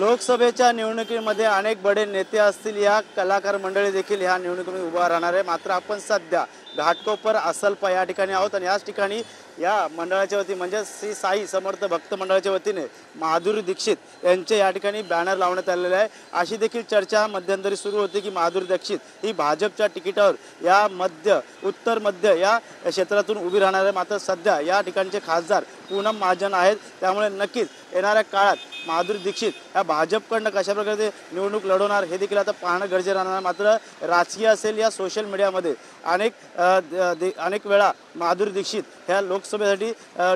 लोकसभेच्या निवडणुकीमध्ये अनेक बडे नेते असतील, या कलाकार मंडळी देखील ह्या निवडणुकीमध्ये उभा राहणार आहे। मात्र आपण सध्या घाटकोपर असलपा या ठिकाणी आहोत आणि याच ठिकाणी या मंडळाच्या वतीने म्हणजे श्री साई समर्थ भक्त मंडळाच्या वतीने माधुरी दीक्षित यांचे या ठिकाणी बॅनर लावण्यात आलेले आहे। अशी देखील चर्चा मध्यंतरी सुरू होती की माधुरी दीक्षित ही भाजपच्या तिकिटावर या उत्तर मध्य या क्षेत्रातून उभी राहणार आहे। मात्र सध्या या ठिकाणचे खासदार पूनम महाजन आहेत, त्यामुळे नक्कीच येणाऱ्या काळात माधुरी दीक्षित या भाजपकडनं कशा प्रकारे निवडणूक लढवणार हे देखील आता पाहणं गरजेचं राहणार। मात्र राजकीय असेल या सोशल मीडियामध्ये अनेक वेळा माधुरी दीक्षित ह्या लोकसभेसाठी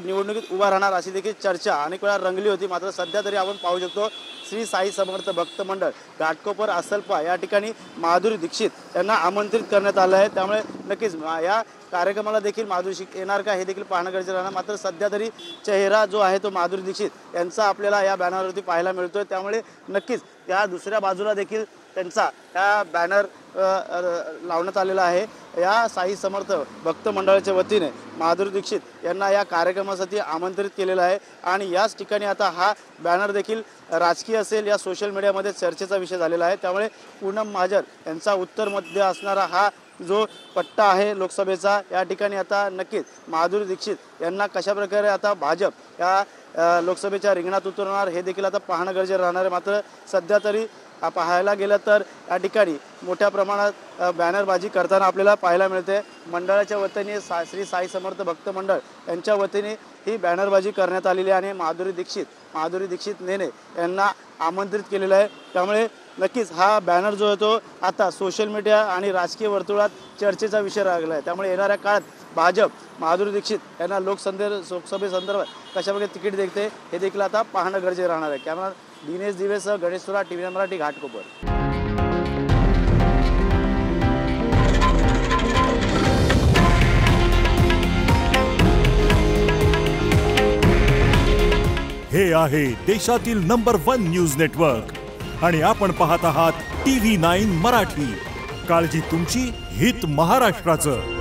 निवडणुकीत उभा राहणार अशी देखील चर्चा अनेक वेळा रंगली होती। मात्र सध्या तरी आपण पाहू शकतो श्री साई समर्थ भक्त मंडळ घाटकोपर असलपा या ठिकाणी माधुरी दीक्षित यांना आमंत्रित करण्यात आलं आहे, त्यामुळे नक्कीच या कार्यक्रमाला देखील माधुरी दीक्षित येणार का हे देखील पाहणं गरजेचं राहणार। मात्र सध्या तरी चेहरा जो आहे तो माधुरी दीक्षित यांचा आपल्याला या बॅनरवरती पाहायला मिळतोय, त्यामुळे नक्कीच या दुसऱ्या बाजूला देखील त्यांचा हा बॅनर लावण्यात आलेला आहे। या साई समर्थ भक्त मंडळाच्या वतीने माधुरी दीक्षित यांना या कार्यक्रमासाठी आमंत्रित केलेलं आहे आणि याच ठिकाणी आता हा बॅनर देखील राजकीय असेल या सोशल मीडियामध्ये चर्चेचा विषय झालेला आहे। त्यामुळे पूनम महाजन यांचा उत्तर मध्य असणारा हा जो पट्टा आहे लोकसभेचा, या ठिकाणी आता नक्कीच माधुरी दीक्षित यांना कशा प्रकारे आता भाजप या लोकसभेच्या रिंगणात उतरवणार हे देखील आता पाहणं गरजेचं राहणार आहे। मात्र सध्या तरी पाहायला गेलं तर या ठिकाणी मोठ्या प्रमाणात बॅनरबाजी करताना आपल्याला पाहायला मिळते। मंडळाच्या वतीने श्री साई समर्थ भक्त मंडळ यांच्या वतीने ही बॅनरबाजी करण्यात आलेली आहे आणि माधुरी दीक्षित नेने यांना आमंत्रित केलेलं आहे। त्यामुळे नक्कीच हा बॅनर जो आहे तो आता सोशल मीडिया आणि राजकीय वर्तुळात चर्चेचा विषय राहिला आहे। त्यामुळे येणाऱ्या काळात भाजप माधुरी दीक्षित यांना लोकसभेसंदर्भात कशाप्रकारे तिकीट देते हे देखील आता पाहणं गरजेचं राहणार आहे। कॅमेरा दिनेश दिवेसह गणेश सुरा, टीव्ही मराठी, घाटकोपर। हे आहे देशातील नंबर 1 न्यूज नेटवर्क आणि आपण पाहत आहात TV9 मराठी। काळजी तुमची, हित महाराष्ट्राचं।